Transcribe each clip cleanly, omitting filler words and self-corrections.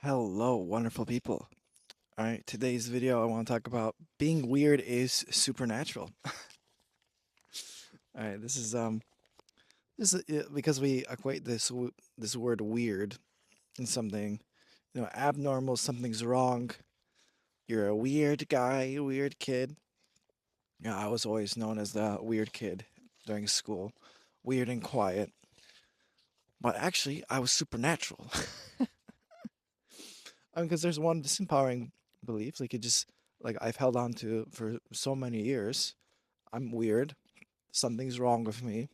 Hello, wonderful people. All right, today's video I want to talk about being weird is supernatural. All right, this is because we equate this word weird in something, abnormal, something's wrong. You're a weird guy, weird kid. Yeah, I was always known as the weird kid during school, weird and quiet. But actually, I was supernatural. I mean, because there's one disempowering belief, like it just like I've held on to for so many years. I'm weird. Something's wrong with me.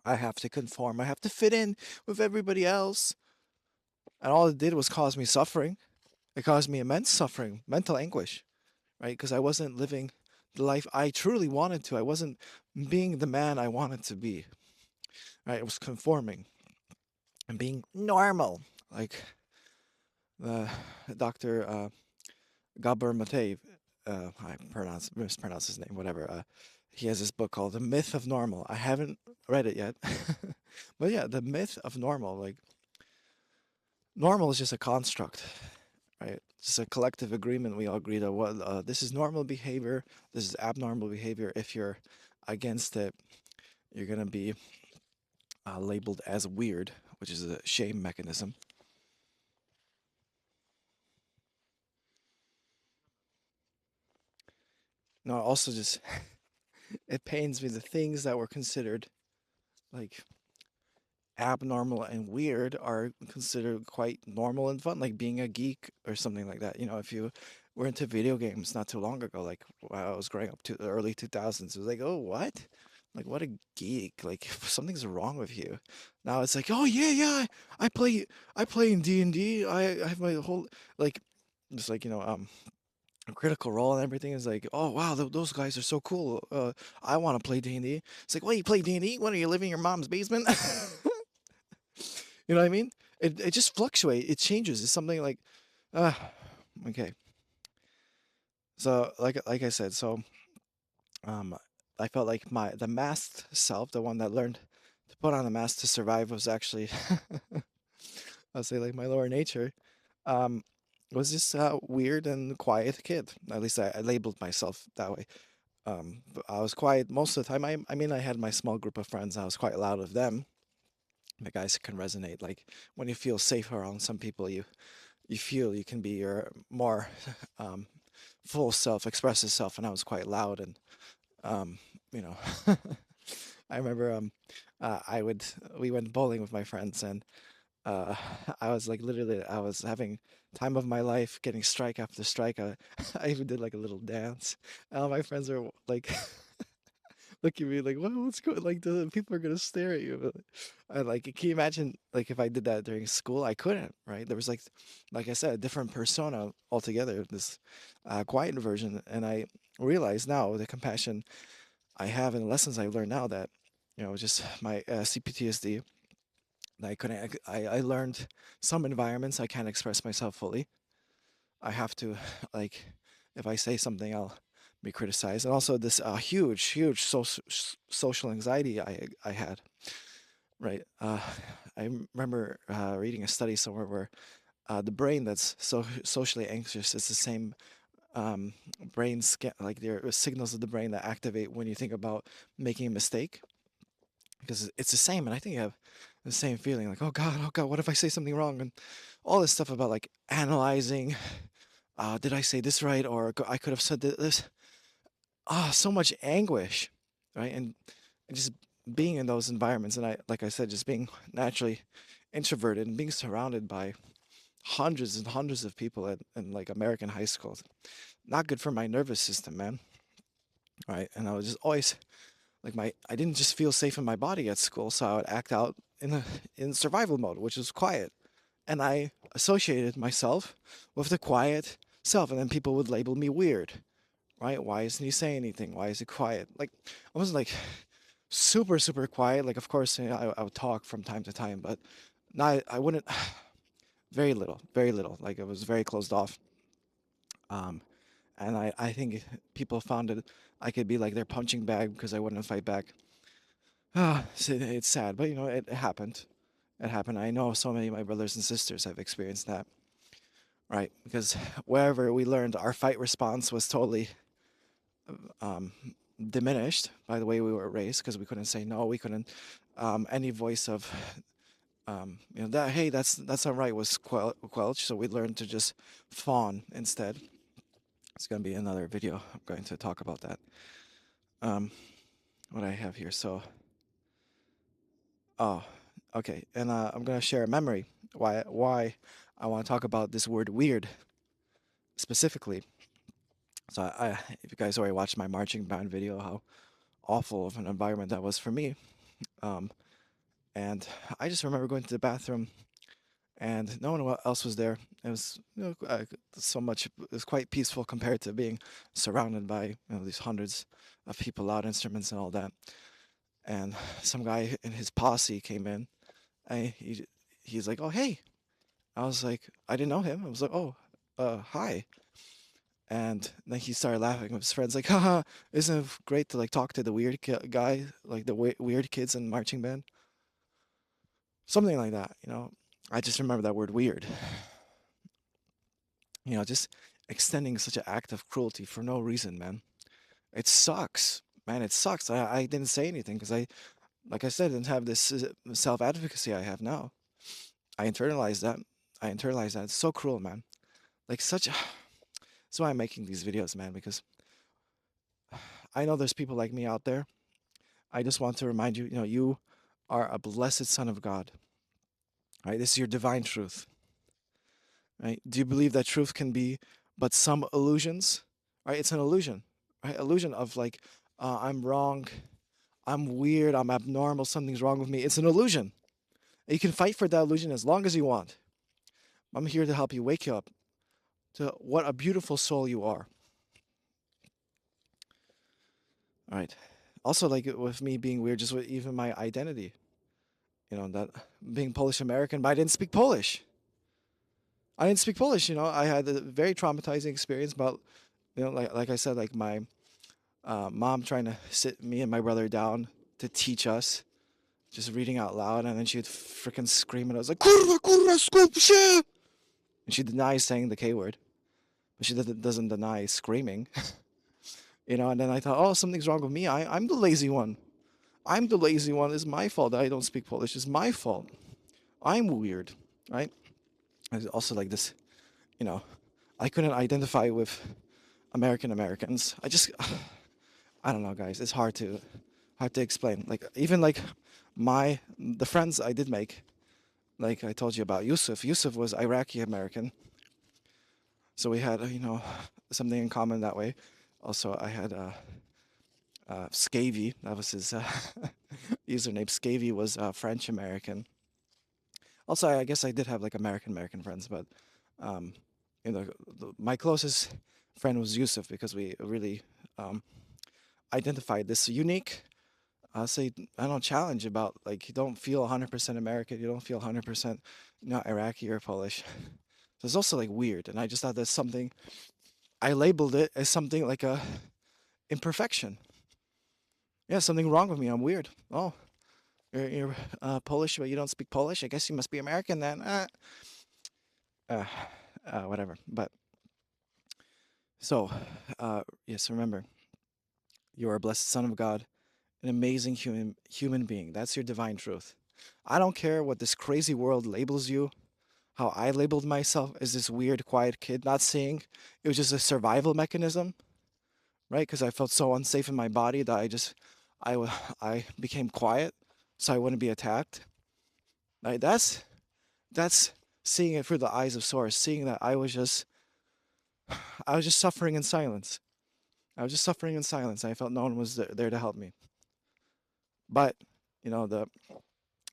I have to conform. I have to fit in with everybody else. And all it did was cause me suffering. It caused me immense suffering, mental anguish, right? Because I wasn't living the life I truly wanted to. I wasn't being the man I wanted to be, right? I was conforming and being normal, like the Dr. Gabor Mate. I mispronounce his name, whatever. He has this book called The Myth of Normal. I haven't read it yet. But yeah, the myth of normal, like normal is just a construct, right? Just a collective agreement. We all agree that this is normal behavior, this is abnormal behavior. If you're against it, you're gonna be labeled as weird, which is a shame mechanism. No, also just it pains me the things that were considered like abnormal and weird are considered quite normal and fun, like being a geek or something like that. If you were into video games not too long ago, like when I was growing up to the early 2000s, it was like, oh, what? Like, what a geek. Like, something's wrong with you. Now it's like, oh, yeah, yeah, I play, I play in D&D. I have my whole, like, just like, a critical role and everything is like, oh, wow, those guys are so cool. I want to play D&D. It's like, well, you play D&D? What, are you living in your mom's basement? You know what I mean? It just fluctuates. It changes. It's something like, uh, okay. So like I said, um, I felt like the masked self, the one that learned to put on a mask to survive, was actually, I'll say like my lower nature, um, was just a weird and quiet kid. At least I labeled myself that way. But I was quiet most of the time. I mean, I had my small group of friends. I was quite loud with them. The guys can resonate. Like when you feel safe around some people, you feel you can be your more um, full self, expressive self. And I was quite loud, and um, you know, I remember I would we went bowling with my friends, and uh, I was like literally I was having time of my life, getting strike after strike. I even did like a little dance. All my friends are like look at me like, what's going? Like, the people are gonna stare at you. I like, can you imagine like if I did that during school? I couldn't, right? There was like I said, a different persona altogether. This quiet version, and I realize now the compassion I have and the lessons I learned now that just my CPTSD. That I couldn't. I learned some environments I can't express myself fully. I have to like if I say something, I'll be criticized, and also this huge social anxiety I had. Right. I remember reading a study somewhere where the brain that's socially anxious is the same um, like there are signals of the brain that activate when you think about making a mistake because it's the same, and I think you have the same feeling like, oh God, what if I say something wrong, and all this stuff about like analyzing, did I say this right, or I could have said this. So much anguish, right? And just being in those environments, and like I said, just being naturally introverted and being surrounded by hundreds and hundreds of people in like American high schools, not good for my nervous system, man. Right? And I was just always like I didn't just feel safe in my body at school, so I would act out in survival mode, which is quiet. And I associated myself with the quiet self, and then people would label me weird, right? Why isn't he saying anything? Why is he quiet? Like I was like super quiet. Like of course I would talk from time to time, but not I wouldn't. Very little, very little. Like it was very closed off. Um, and I think people found it. I could be like their punching bag because I wouldn't fight back. So it's sad, but it happened. It happened. I know so many of my brothers and sisters have experienced that. right? Because wherever we learned, our fight response was totally um, diminished by the way we were raised because we couldn't say no. We couldn't any voice of that hey that's not right was quelched. So we learned to just fawn instead. It's gonna be another video. I'm going to talk about that. Um, what I have here. So oh okay, and I'm gonna share a memory why I want to talk about this word weird specifically. So if you guys already watched my marching band video, how awful of an environment that was for me. Um, and I just remember going to the bathroom and no one else was there. It was so much. It was quite peaceful compared to being surrounded by these hundreds of people, loud instruments, and all that. And some guy in his posse came in. And he's like, "Oh hey," I was like, I didn't know him. I was like, "Oh, hi." And then he started laughing with his friends, like, "Haha, isn't it great to like talk to the weird guy, like the weird kids in marching band?" Something like that, you know. I just remember that word weird. Just extending such an act of cruelty for no reason, man. It sucks, man. It sucks. I didn't say anything because like I said, didn't have this self advocacy I have now. I internalized that. I internalized that. It's so cruel, man. Like such. That's why I'm making these videos, man, because I know there's people like me out there. I just want to remind you, you are a blessed son of God. Right? This is your divine truth. Right? Do you believe that truth can be but some illusions? Right? It's an illusion. Right? Illusion of like, I'm wrong, I'm weird, I'm abnormal, something's wrong with me. It's an illusion. And you can fight for that illusion as long as you want. I'm here to help you wake you up to what a beautiful soul you are. All right. Also, like with me being weird, just with even my identity, that being Polish American, but I didn't speak Polish. I didn't speak Polish. I had a very traumatizing experience about, like I said, like my mom trying to sit me and my brother down to teach us, just reading out loud, and then she would freaking scream, and I was like, "Kurwa, kurwa, skup się!" And she denies saying the K word, but she doesn't deny screaming, And then I thought, oh, something's wrong with me. I'm the lazy one. I'm the lazy one. It's my fault that I don't speak Polish. It's my fault. I'm weird, right? Also like this, you know, I couldn't identify with Americans. I don't know, guys. It's hard to explain. Like even like the friends I did make, like I told you about Yusuf. Yusuf was Iraqi American, so we had something in common that way. Also, I had Scavy. That was his username. Scavy was French American. Also, I guess I did have like American friends, but um, my closest friend was Yusuf because we really identified this unique, say, I don't know, challenge about like you don't feel 100% American, you don't feel 100% not Iraqi or Polish. So it's also like weird, and I just thought that's something. I labeled it as something like a imperfection. Yeah, something wrong with me. I'm weird. Oh, you're Polish, but you don't speak Polish. I guess you must be American then. Uh, whatever. But so, yes, remember, you are a blessed son of God, an amazing human being. That's your divine truth. I don't care what this crazy world labels you. How I labeled myself as this weird, quiet kid, not seeing it was just a survival mechanism, right? Because I felt so unsafe in my body that I became quiet so I wouldn't be attacked. Right? That's seeing it through the eyes of Source, seeing that I was just suffering in silence. I was just suffering in silence. I felt no one was there to help me. But the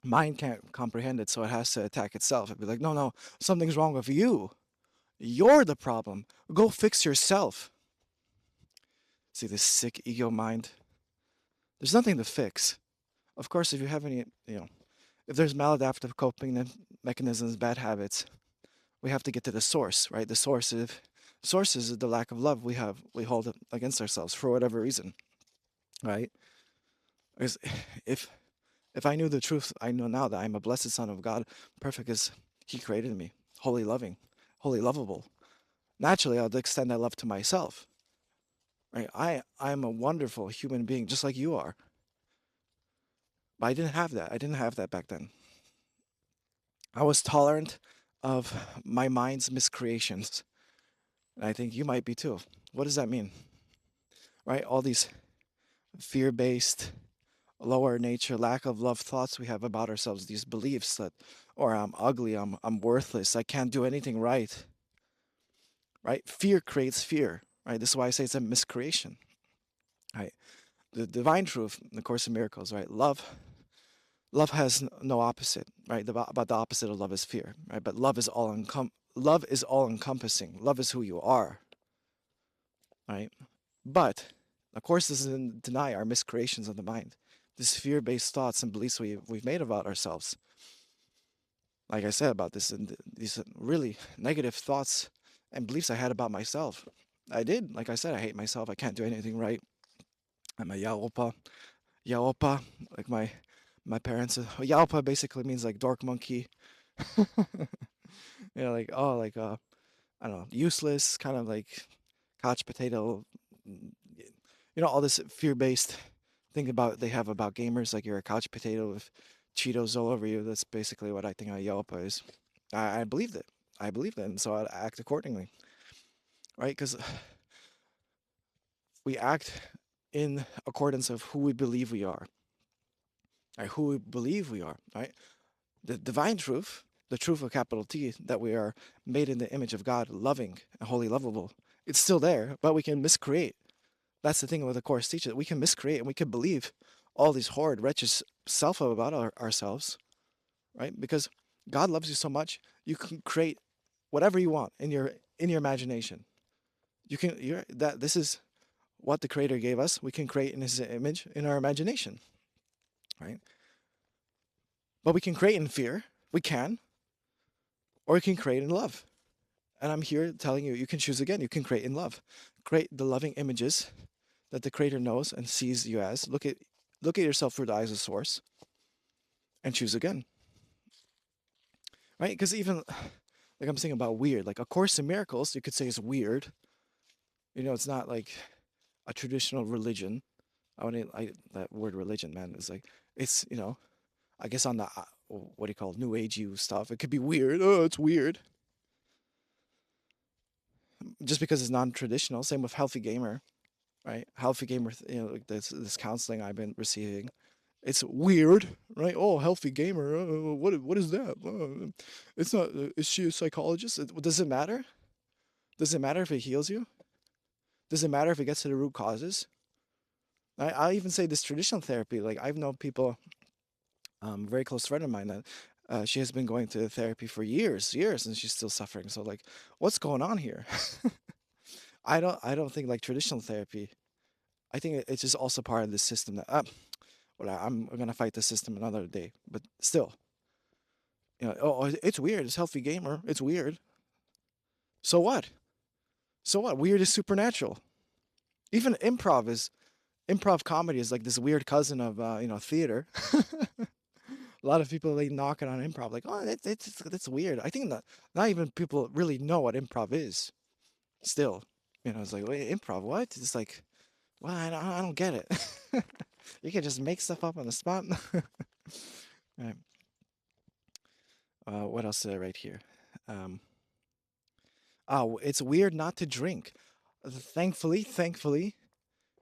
mind can't comprehend it, so it has to attack itself. It'd be like, no, no, something's wrong with you. You're the problem. Go fix yourself. See this sick ego mind? There's nothing to fix. Of course, if you have any, if there's maladaptive coping mechanisms, bad habits, we have to get to the source, right? The source is the lack of love we hold against ourselves for whatever reason, right? Because if if I knew the truth, I know now that I'm a blessed son of God, perfect as He created me, holy loving, holy lovable. naturally I'll extend that love to myself. Right? I'm a wonderful human being, just like you are. But I didn't have that. I didn't have that back then. I was tolerant of my mind's miscreations. And I think you might be too. What does that mean? Right? All these fear-based, lower nature, lack of love thoughts we have about ourselves, these beliefs that, or I'm ugly, I'm worthless, I can't do anything right. Right? Fear creates fear. Right? This is why I say it's a miscreation. Right? The divine truth, in the Course of Miracles, right? Love has no opposite, right? About the opposite of love is fear, right? But love is all encompassing. Love is who you are, right? But of course, this doesn't deny our miscreations of the mind, these fear-based thoughts and beliefs we've made about ourselves. Like I said about this, and these really negative thoughts and beliefs I had about myself. I did, like I said, I hate myself. I can't do anything right. I'm a yaopa, yaopa, like my parents. Yaopa basically means like dork monkey. Like oh, like I don't know, useless, kind of like couch potato. All this fear-based thing about they have about gamers, like you're a couch potato with Cheetos all over you. That's basically what I think a Yelp is. I believed it. I believed it, and so I act accordingly, right? Because we act in accordance of who we believe we are, right? Who we believe we are, right? The divine truth, the truth of capital T, that we are made in the image of God, loving and wholly lovable. It's still there, but we can miscreate. That's the thing with the Course teaches. We can miscreate and we can believe all these horrid, wretched self about ourselves, right? Because God loves you so much, you can create whatever you want in your imagination. You can you're that this is what the Creator gave us. We can create in His image in our imagination, right? But we can create in fear. We can, or we can create in love. And I'm here telling you, you can choose again. You can create in love. Create the loving images that the Creator knows and sees you as. Look at yourself through the eyes of Source and choose again, right? Because even like I'm saying about weird, like A Course in Miracles, you could say is weird. It's not like a traditional religion. That word religion, man, is like it's I guess on the what do you call it, new agey stuff. It could be weird. Oh, it's weird. Just because it's non-traditional. Same with Healthy Gamer, right? Healthy Gamer, like this counseling I've been receiving. It's weird, right? Oh, Healthy Gamer. What is that? It's not. Is she a psychologist? Does it matter? Does it matter if it heals you? Does it matter if it gets to the root causes? I even say this traditional therapy. Like I've known people, a very close friend of mine that she has been going to therapy for years, and she's still suffering. So like, what's going on here? I don't think like traditional therapy. I think it's just also part of the system that. Well, I'm gonna fight the system another day, but still, oh, it's weird. It's Healthy Gamer. It's weird. So what? So what? Weird is supernatural. Even improv comedy is like this weird cousin of theater. A lot of people they knock it on improv, like, oh, that's weird. I think that not even people really know what improv is. Still, it's like, wait, improv, what? It's like, well, I don't get it. You can just make stuff up on the spot. Right. What else did I write here? Um, oh, it's weird not to drink. Thankfully,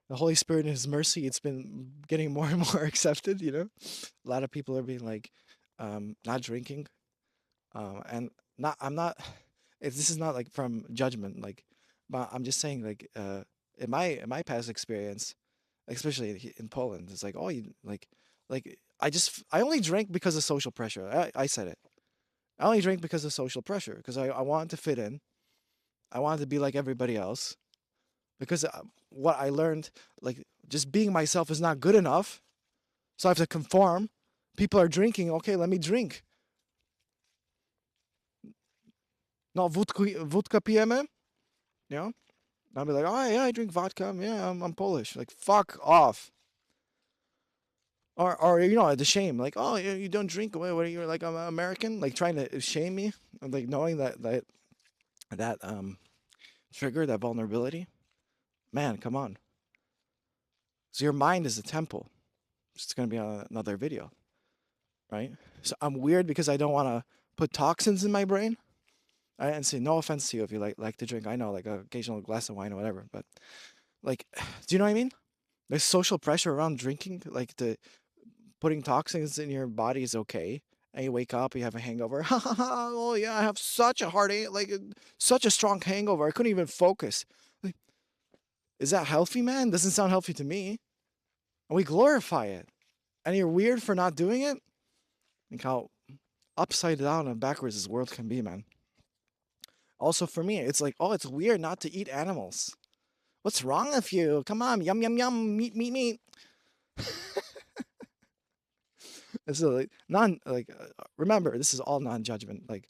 the Holy Spirit in His mercy, it's been getting more and more accepted. A lot of people are being like, not drinking, and not. I'm not. This is not like from judgment, like, but I'm just saying, like, in my past experience, especially in Poland, it's like, oh, you like I only drank because of social pressure. I said it. I only drank because of social pressure because I wanted to fit in. I wanted to be like everybody else because what I learned, like, just being myself is not good enough. So I have to conform. People are drinking. Okay, let me drink. No, vodka pijemy. You know? I'll be like, oh yeah, I drink vodka. Yeah, I'm Polish. Like, fuck off. Or the shame. Like, oh, you don't drink. What are you, like, I'm American? Like, trying to shame me. Like, knowing that trigger, that vulnerability. Man, come on. So your mind is a temple. It's gonna be on another video, right? So I'm weird because I don't want to put toxins in my brain. And say no offense to you if you like to drink. I know like a occasional glass of wine or whatever, but like, do you know what I mean? There's social pressure around drinking, like the putting toxins in your body is okay. And you wake up, you have a hangover. Oh yeah, I have such a heartache, like such a strong hangover. I couldn't even focus. Like, is that healthy, man? Doesn't sound healthy to me. And we glorify it. And you're weird for not doing it. Like how upside down and backwards this world can be, man. Also for me, it's like, oh, it's weird not to eat animals. What's wrong with you? Come on, yum yum yum, meat meat meat. And so like remember, this is all non-judgment. Like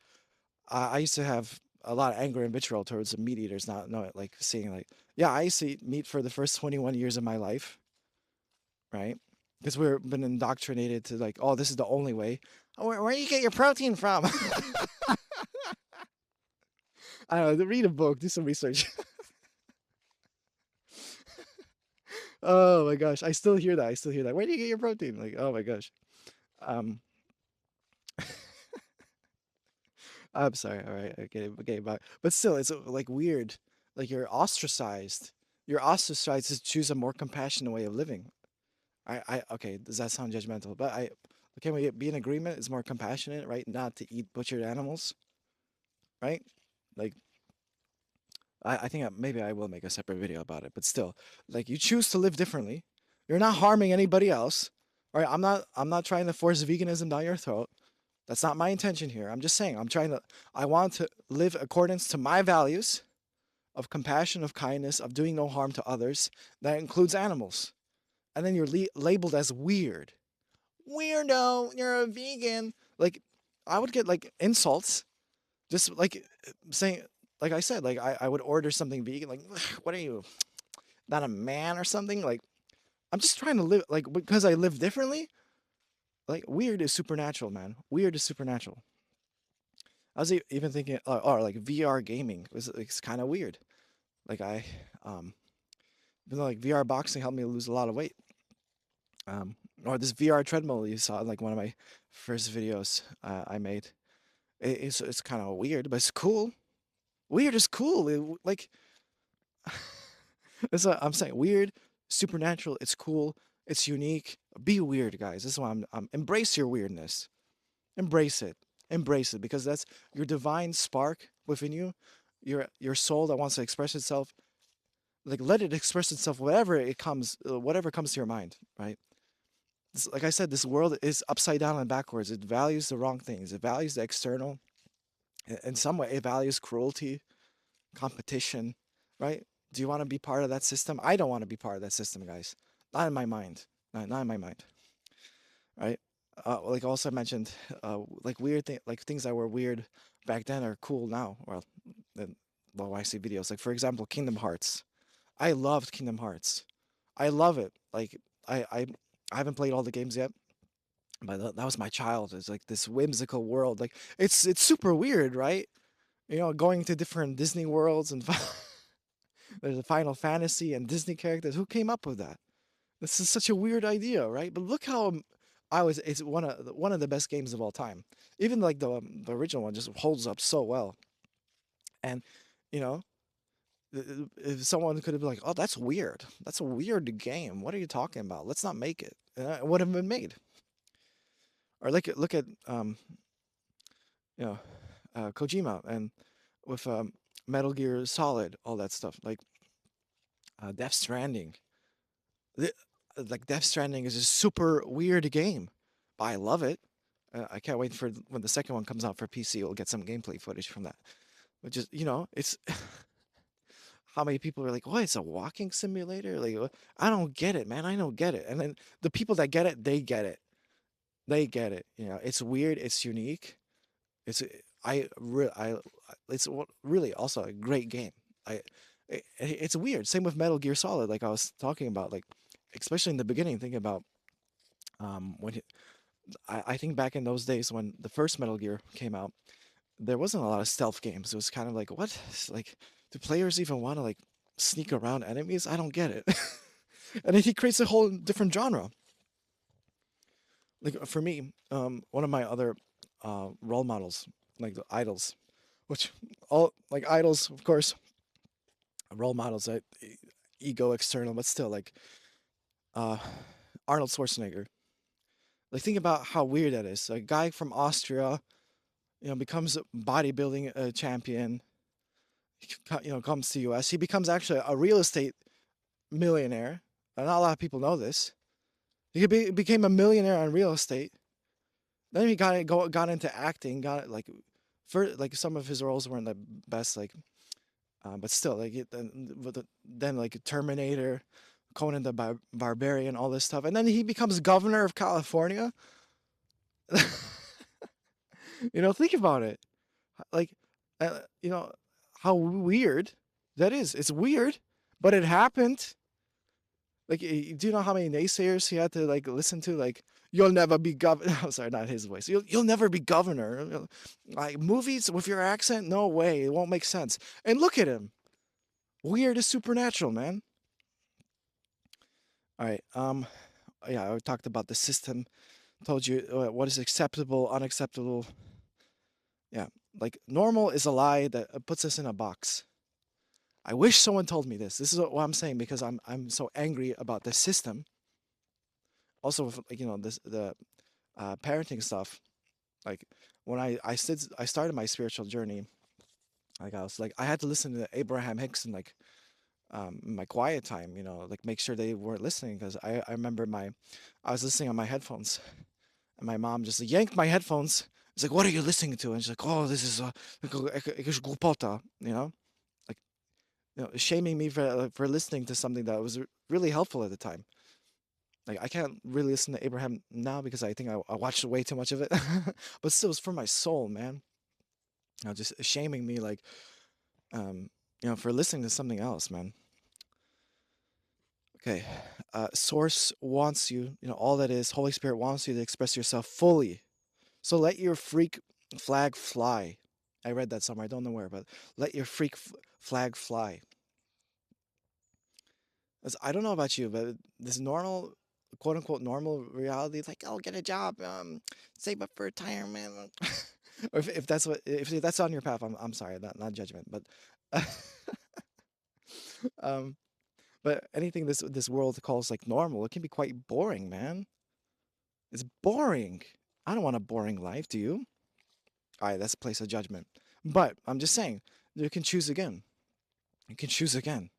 I used to have a lot of anger and vitriol towards the meat eaters, not know it, like seeing like, yeah, I used to eat meat for the first 21 years of my life, right? Because we've been indoctrinated to like, oh, this is the only way. Oh, where do you get your protein from? I don't know. Read a book, do some research. Oh my gosh, I still hear that. I still hear that. Where do you get your protein? Like, oh my gosh. Um, I'm sorry. All right, okay, but still, it's like weird. Like You're ostracized to choose a more compassionate way of living. Okay. Does that sound judgmental? But can we be in agreement? It's more compassionate, right? Not to eat butchered animals, right? Like I think maybe I will make a separate video about it. But still, like you choose to live differently. You're not harming anybody else, right? I'm not trying to force veganism down your throat. That's not my intention here. I'm just saying I want to live accordance to my values of compassion, of kindness, of doing no harm to others. That includes animals. And then you're labeled as weird. Weirdo, you're a vegan. Like, I would get like insults, just like saying, like I said, like I would order something vegan, like, what are you, not a man or something? Like, I'm just trying to live, like, because I live differently. Like, weird is supernatural, man. Weird is supernatural. I was even thinking, or like VR gaming was it's kind of weird. Like um, even though like VR boxing helped me lose a lot of weight. Um, or this VR treadmill you saw in like one of my first videos I made. It's kind of weird, but it's cool. Weird is cool. Like that's what I'm saying. Weird, supernatural. It's cool. It's unique. Be weird, guys. This is why I'm embrace your weirdness. Embrace it. Embrace it because that's your divine spark within you. Your soul that wants to express itself. Like let it express itself. Whatever comes to your mind. Right. Like I said, this world is upside down and backwards. It values the wrong things. It values the external. In some way, it values cruelty, competition, right? Do you want to be part of that system? I don't want to be part of that system, guys. Not in my mind. Not in my mind, right? Like also mentioned, like weird thing, like things that were weird back then are cool now. Then, well, when I see videos, like for example, Kingdom Hearts. I loved Kingdom Hearts. I love it. Like I, I, I haven't played all the games yet, but that was my childhood. It's like this whimsical world. Like it's super weird, right? You know, going to different Disney worlds and there's a Final Fantasy and Disney characters. Who came up with that? This is such a weird idea, right? But look how it's one of the best games of all time. Even like the original one just holds up so well. And you know, if someone could have been like, "Oh, that's weird. That's a weird game. What are you talking about? Let's not make it." It would have been made. Or like look at you know, Kojima and with Metal Gear Solid, all that stuff. Like Death Stranding. The, like Death Stranding is a super weird game, but I love it. I can't wait for when the second one comes out for PC. We'll get some gameplay footage from that. Which is, it's how many people are like, "What? It's a walking simulator?" Like, I don't get it, man. I don't get it. And then the people that get it, they get it. They get it. It's weird. It's unique. It's it's really also a great game. It's weird. Same with Metal Gear Solid, like I was talking about, like especially in the beginning, thinking about when I think back in those days when the first Metal Gear came out, there wasn't a lot of stealth games. It was kind of like what, like Do players even want to like sneak around enemies? I don't get it. And then he creates a whole different genre. Like for me, one of my other role models, like the idols, which all like idols, of course, role models, ego external, but still like uh, Arnold Schwarzenegger. Like think about how weird that is. A guy from Austria, becomes a bodybuilding champion. Comes to U.S. He becomes actually a real estate millionaire. And not a lot of people know this. Became a millionaire on real estate. Then he got into acting. Got like, for like some of his roles weren't the best. Like, but still, like then like Terminator, Conan the Barbarian, all this stuff, and then he becomes governor of California. Think about it. Like, you know, how weird that is. It's weird, but it happened. Like, do you know how many naysayers he had to like listen to? Like, you'll never be governor. I'm sorry, not his voice. You'll never be governor. Like movies with your accent, no way. It won't make sense. And look at him. Weird is supernatural, man. All right. Yeah, I talked about the system. Told you what is acceptable, unacceptable. Yeah, like normal is a lie that puts us in a box. I wish someone told me this. This is what I'm saying because I'm so angry about the system. Also, with, like this the parenting stuff. Like when I started my spiritual journey, like I had to listen to Abraham Hicks and like in my quiet time, like make sure they weren't listening because I remember I was listening on my headphones and my mom just yanked my headphones. It's like, what are you listening to? And she's like, oh, this is glupota, like shaming me for listening to something that was really helpful at the time. Like I can't really listen to Abraham now because I think I watched way too much of it, but still, it's for my soul, man. Just shaming me like, um, for listening to something else, man. Okay, Source wants you, all that is Holy Spirit wants you to express yourself fully. So let your freak flag fly. I read that somewhere. I don't know where, but let your flag fly. I don't know about you, but this normal, quote unquote, normal reality, like, oh, get a job, save up for retirement. Or if that's if that's on your path, I'm sorry, not judgment, but, um, but anything this world calls like normal, it can be quite boring, man. It's boring. I don't want a boring life. Do you? All right, that's a place of judgment. But I'm just saying, you can choose again. You can choose again,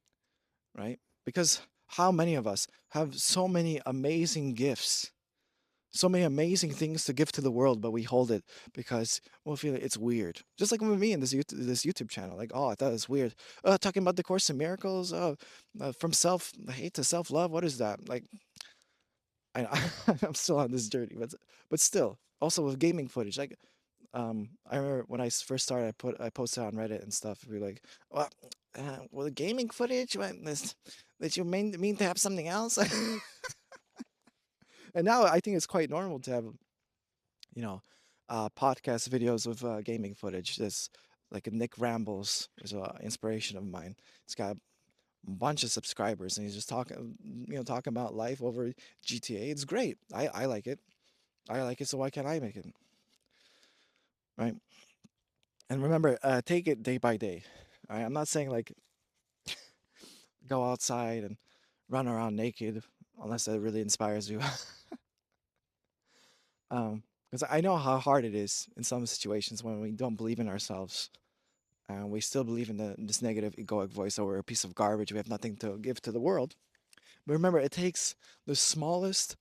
right? Because how many of us have so many amazing gifts, so many amazing things to give to the world, but we hold it because we feel it's weird. Just like with me in this YouTube channel, like, oh, I thought it's weird. Talking about the Course in Miracles, from self hate to self love. What is that? Like, I'm still on this journey, but still, also with gaming footage, like I remember when first started, I posted on Reddit and stuff. We were like, well, the gaming footage, that you mean to have something else? And now I think it's quite normal to have, you know, podcast videos with gaming footage. There's like Nick Rambles is an inspiration of mine. He's got a bunch of subscribers and he's just talking about life over GTA. It's great. I like it. I like it, so why can't I make it? Right? And remember, take it day by day. All right? I'm not saying like go outside and run around naked unless that really inspires you. Because I know how hard it is in some situations when we don't believe in ourselves and we still believe in this negative egoic voice, or we're a piece of garbage. We have nothing to give to the world. But remember, it takes the smallest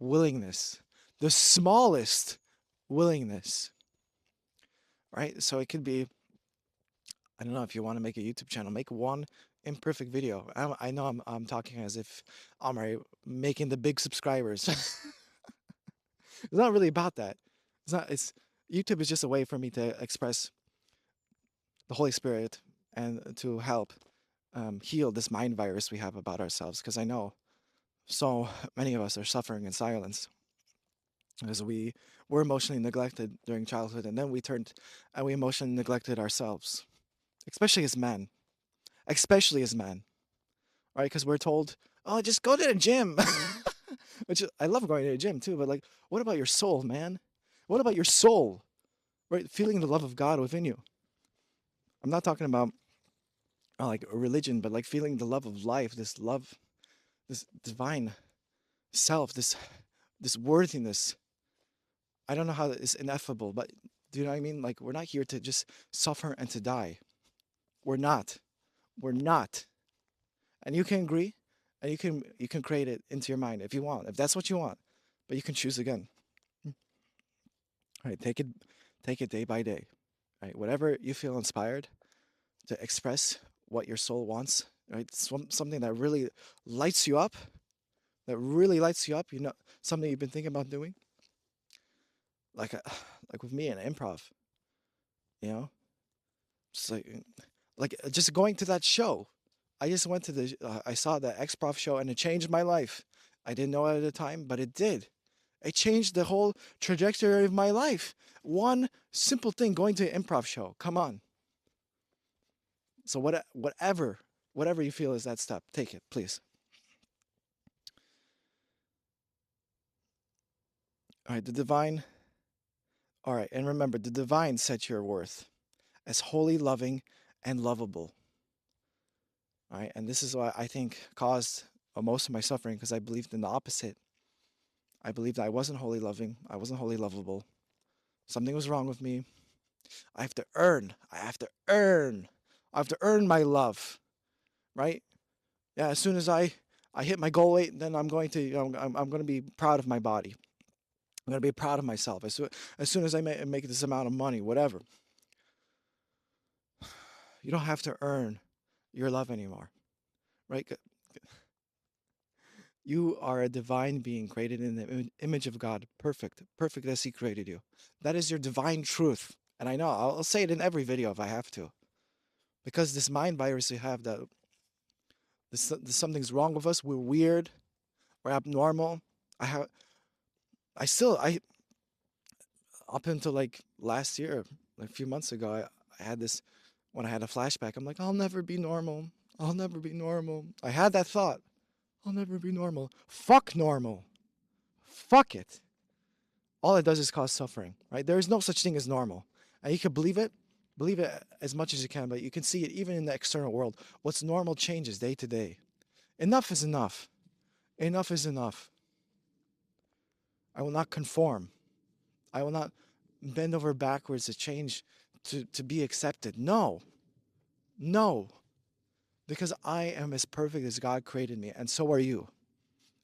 willingness, the smallest willingness, right? So it could be, I don't know, if you want to make a YouTube channel, make one imperfect video. I know I'm talking as if I'm already making the big subscribers. It's not really about that. It's YouTube is just a way for me to express the Holy Spirit and to help heal this mind virus we have about ourselves. Because I know so many of us are suffering in silence because we were emotionally neglected during childhood, and then we turned and we emotionally neglected ourselves, especially as men. especially as men, right? Because we're told, oh, just go to the gym. Which I love going to the gym too, but like, what about your soul, man? What about your soul, right? Feeling the love of God within you. I'm not talking about like a religion, but like feeling the love of life, this love, this divine self, this worthiness. I don't know how it's ineffable, but do you know what I mean? Like we're not here to just suffer and to die. We're not. We're not. And you can agree, and you can create it into your mind if you want, if that's what you want. But you can choose again. All right, take it day by day. All right, whatever you feel inspired to express what your soul wants. Right, something that really lights you up. That really lights you up. You know, something you've been thinking about doing. Like, like with me in improv. You know, just like just going to that show. I just went to I saw the X-Prof show and it changed my life. I didn't know it at the time, but it did. It changed the whole trajectory of my life. One simple thing, going to an improv show. Come on. So whatever you feel is that step, take it, please. All right, the divine. All right, and remember, the divine set your worth as holy, loving, and lovable. All right, and this is what I think caused most of my suffering because I believed in the opposite. I believed I wasn't wholly loving, I wasn't wholly lovable. Something was wrong with me. I have to earn. I have to earn. I have to earn my love, right? Yeah. As soon as I hit my goal weight, then I'm going to I'm going to be proud of my body. I'm going to be proud of myself. As soon as I make this amount of money, whatever. You don't have to earn your love anymore, right? You are a divine being created in the image of God, perfect, perfect as He created you. That is your divine truth. And I know I'll say it in every video if I have to, because this mind virus we have that something's wrong with us. We're weird. We're abnormal. I have. I still. I up until like last year, like a few months ago, I had this. When I had a flashback, I'm like, I'll never be normal. I'll never be normal. I had that thought. I'll never be normal. Fuck normal. Fuck it. All it does is cause suffering, right? There is no such thing as normal. And you can believe it as much as you can, but you can see it even in the external world. What's normal changes day to day. Enough is enough. Enough is enough. I will not conform. I will not bend over backwards to change to be accepted. No. No. Because I am as perfect as God created me, and so are you.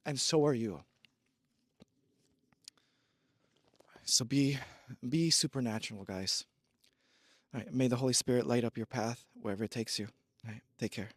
And so are you. So be supernatural, guys. All right, may the Holy Spirit light up your path wherever it takes you. All right, take care.